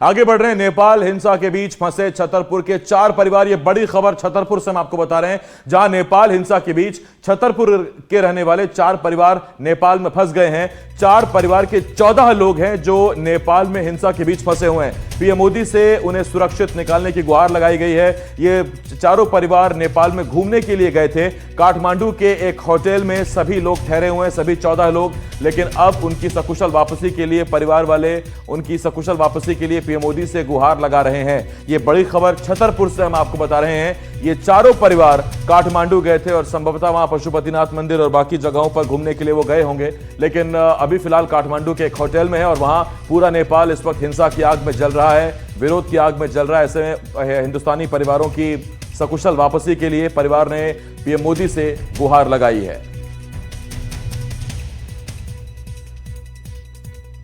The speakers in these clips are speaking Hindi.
आगे बढ़ रहे हैं। नेपाल हिंसा के बीच फंसे छतरपुर के 4 परिवार। ये बड़ी खबर छतरपुर से हम आपको बता रहे हैं, जहां नेपाल हिंसा के बीच छतरपुर के रहने वाले 4 परिवार नेपाल में फंस गए हैं। 4 परिवार के 14 लोग हैं जो नेपाल में हिंसा के बीच फंसे हुए हैं। पीएम मोदी से उन्हें सुरक्षित निकालने की गुहार लगाई गई है। ये चारों परिवार नेपाल में घूमने के लिए गए थे। काठमांडू के एक होटल में सभी लोग ठहरे हुए हैं, सभी 14 लोग। लेकिन अब उनकी सकुशल वापसी के लिए परिवार वाले उनकी सकुशल वापसी के लिए पीएम मोदी से गुहार लगा रहे हैं। ये बड़ी खबर छतरपुर से हम आपको बता रहे हैं। ये चारों परिवार काठमांडू गए थे और संभवतः वहां पशुपतिनाथ मंदिर और बाकी जगहों पर घूमने के लिए वो गए होंगे, लेकिन अभी फिलहाल काठमांडू के एक होटल में है और वहां पूरा नेपाल इस वक्त हिंसा की आग में जल रहा है, विरोध की आग में जल रहा है। ऐसे में हिंदुस्तानी परिवारों की सकुशल वापसी के लिए परिवार ने पीएम मोदी से गुहार लगाई है।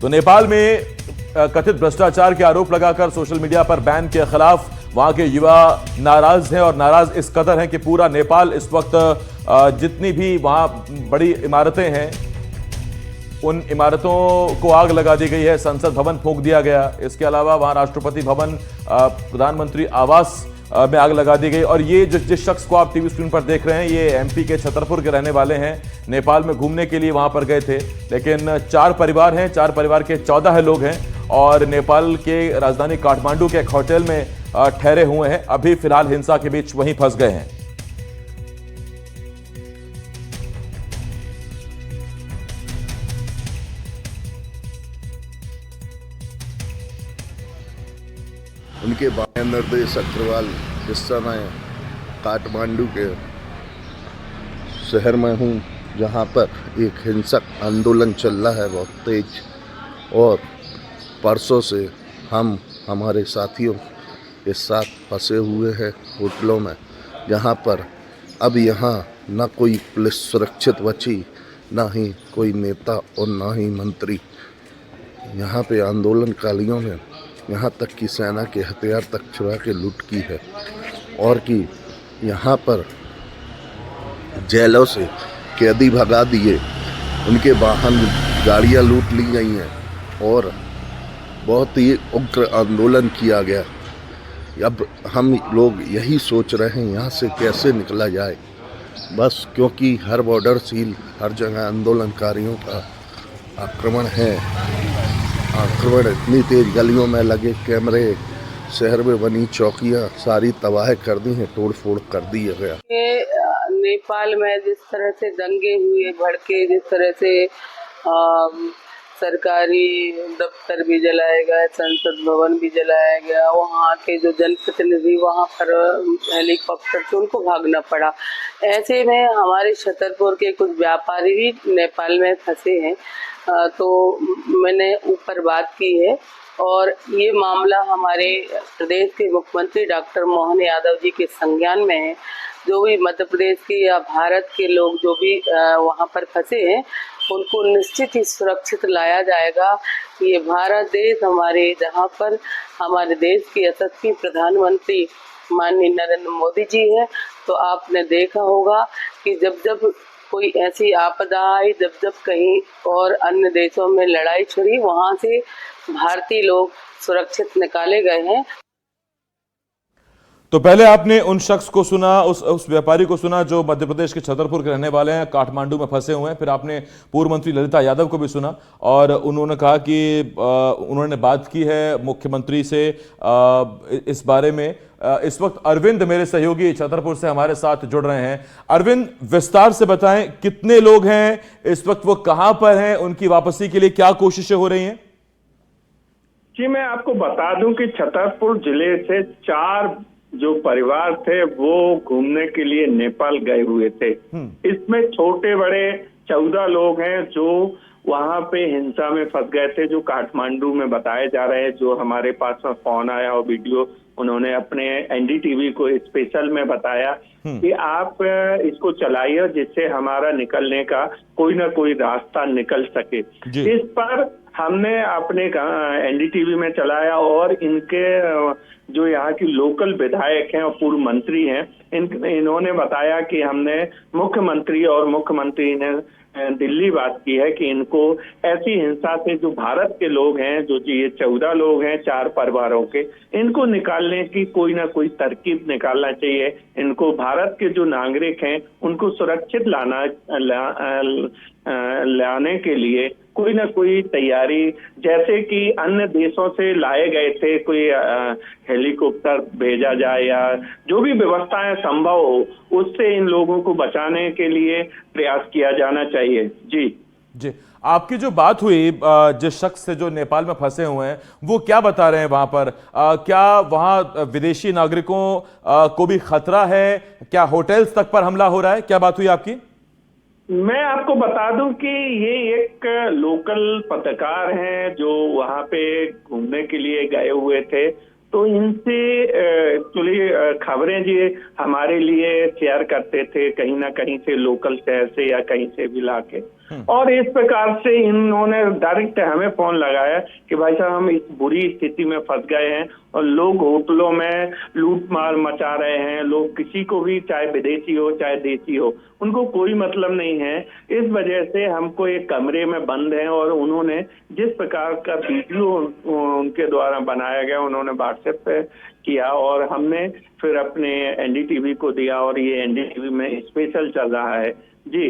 तो नेपाल में कथित भ्रष्टाचार के आरोप लगाकर सोशल मीडिया पर बैन के खिलाफ वहां के युवा नाराज हैं और नाराज इस कदर हैं कि पूरा नेपाल इस वक्त जितनी भी वहां बड़ी इमारतें हैं उन इमारतों को आग लगा दी गई है। संसद भवन फूंक दिया गया। इसके अलावा वहां राष्ट्रपति भवन, प्रधानमंत्री आवास में आग लगा दी गई। और ये जिस शख्स को आप टीवी स्क्रीन पर देख रहे हैं, ये एमपी के छतरपुर के रहने वाले हैं। नेपाल में घूमने के लिए वहां पर गए थे, लेकिन 4 परिवार हैं, 4 परिवार के 14 लोग हैं और नेपाल के राजधानी काठमांडू के एक होटल में ठहरे हुए हैं। अभी फिलहाल हिंसा के बीच वहीं फंस गए हैं। उनके बाएं निर्देश अग्रवाल इस समय काठमांडू के शहर में हूँ, जहाँ पर एक हिंसक आंदोलन चल रहा है बहुत तेज। और परसों से हम हमारे साथियों के साथ फंसे हुए हैं होटलों में, जहाँ पर अब यहाँ न कोई पुलिस सुरक्षित बची, न ही कोई नेता और न ही मंत्री। यहाँ पे आंदोलनकारियों ने यहाँ तक कि सेना के हथियार तक चुरा के लूट की है और कि यहाँ पर जेलों से कैदी भगा दिए, उनके वाहन गाड़ियाँ लूट ली गई हैं और बहुत ही उग्र आंदोलन किया गया। अब हम लोग यही सोच रहे हैं यहाँ से कैसे निकला जाए, बस क्योंकि हर बॉर्डर सील, हर जगह आंदोलनकारियों का आक्रमण है। आक्रमण इतनी तेज, गलियों में लगे कैमरे, शहर में बनी चौकियां सारी तबाह कर दी हैं, तोड़ फोड़ कर दिया गया। नेपाल में जिस तरह से दंगे हुए भड़के, जिस तरह से सरकारी दफ्तर भी जलाया गया, संसद भवन भी जलाया गया, वहाँ के जो जनप्रतिनिधि वहाँ पर हेलीकॉप्टर से उनको भागना पड़ा। ऐसे में हमारे छतरपुर के कुछ व्यापारी भी नेपाल में फंसे हैं। तो मैंने ऊपर बात की है और ये मामला हमारे प्रदेश के मुख्यमंत्री डॉक्टर मोहन यादव जी के संज्ञान में है। जो भी मध्य प्रदेश के या भारत के लोग जो भी वहाँ पर फंसे हैं, उनको निश्चित ही सुरक्षित लाया जाएगा। ये भारत देश हमारे, जहाँ पर हमारे देश के यशस्वी प्रधानमंत्री माननीय नरेंद्र मोदी जी हैं। तो आपने देखा होगा कि जब जब कोई ऐसी आपदा आई, जब जब कहीं और अन्य देशों में लड़ाई छिड़ी, वहां से भारतीय लोग सुरक्षित निकाले गए हैं। तो पहले आपने उन शख्स को सुना, उस व्यापारी को सुना जो मध्य प्रदेश के छतरपुर के रहने वाले हैं, काठमांडू में फंसे हुए हैं। फिर आपने पूर्व मंत्री ललिता यादव को भी सुना और उन्होंने कहा कि उन्होंने बात की है मुख्यमंत्री से इस बारे में। इस वक्त अरविंद मेरे सहयोगी छतरपुर से हमारे साथ जुड़ रहे हैं। अरविंद, विस्तार से बताएं कितने लोग हैं इस वक्त, वो कहां पर हैं, उनकी वापसी के लिए क्या कोशिशें हो रही हैं? जी, मैं आपको बता दूं कि छतरपुर जिले से 4 जो परिवार थे वो घूमने के लिए नेपाल गए हुए थे। इसमें छोटे बड़े 14 लोग हैं जो वहां पे हिंसा में फंस गए थे, जो काठमांडू में बताए जा रहे हैं। जो हमारे पास में फोन आया और वीडियो उन्होंने अपने एनडीटीवी को स्पेशल में बताया कि आप इसको चलाइए जिससे हमारा निकलने का कोई ना कोई रास्ता निकल सके। इस पर हमने अपने एनडीटीवी में चलाया और इनके जो यहाँ की लोकल विधायक हैं और पूर्व मंत्री हैं, इन्होंने बताया कि हमने मुख्यमंत्री और मुख्यमंत्री ने दिल्ली बात की है कि इनको ऐसी हिंसा से जो भारत के लोग हैं, जो ये 14 लोग हैं 4 परिवारों के, इनको निकालने की कोई ना कोई तरकीब निकालना चाहिए। इनको भारत के जो नागरिक हैं उनको सुरक्षित लाने के लिए कोई ना कोई तैयारी, जैसे कि अन्य देशों से लाए गए थे, कोई हेलीकॉप्टर भेजा जाए या जो भी व्यवस्थाएं संभव हो उससे इन लोगों को बचाने के लिए प्रयास किया जाना चाहिए। जी जी, आपकी जो बात हुई जिस शख्स से जो नेपाल में फंसे हुए हैं, वो क्या बता रहे हैं वहां पर? क्या वहां विदेशी नागरिकों को भी खतरा है? क्या होटल्स तक पर हमला हो रहा है? क्या बात हुई आपकी? मैं आपको बता दूं कि ये एक लोकल पत्रकार हैं जो वहां पे घूमने के लिए गए हुए थे, तो इनसे एक्चुअली खबरें जी हमारे लिए शेयर करते थे, कहीं ना कहीं से, लोकल शहर से या कहीं से भी लाके, और इस प्रकार से इन्होंने डायरेक्ट हमें फोन लगाया कि भाई साहब हम इस बुरी स्थिति में फंस गए हैं और लोग होटलों में लूट मार मचा रहे हैं। लोग किसी को भी, चाहे विदेशी हो चाहे देशी हो, उनको कोई मतलब नहीं है। इस वजह से हमको एक कमरे में बंद है और उन्होंने जिस प्रकार का वीडियो उनके द्वारा बनाया गया उन्होंने व्हाट्सएप पे किया और हमने फिर अपने एनडीटीवी को दिया और ये एनडीटीवी में स्पेशल चल रहा है। जी,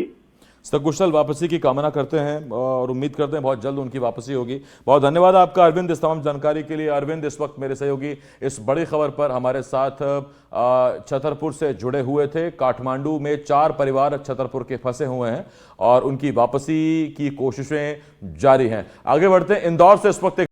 सकुशल वापसी की कामना करते हैं और उम्मीद करते हैं बहुत जल्द उनकी वापसी होगी। बहुत धन्यवाद आपका अरविंद, इस तमाम जानकारी के लिए। अरविंद इस वक्त मेरे सहयोगी इस बड़ी खबर पर हमारे साथ छतरपुर से जुड़े हुए थे। काठमांडू में 4 परिवार छतरपुर के फंसे हुए हैं और उनकी वापसी की कोशिशें जारी हैं। आगे बढ़ते हैं, इंदौर से इस वक्त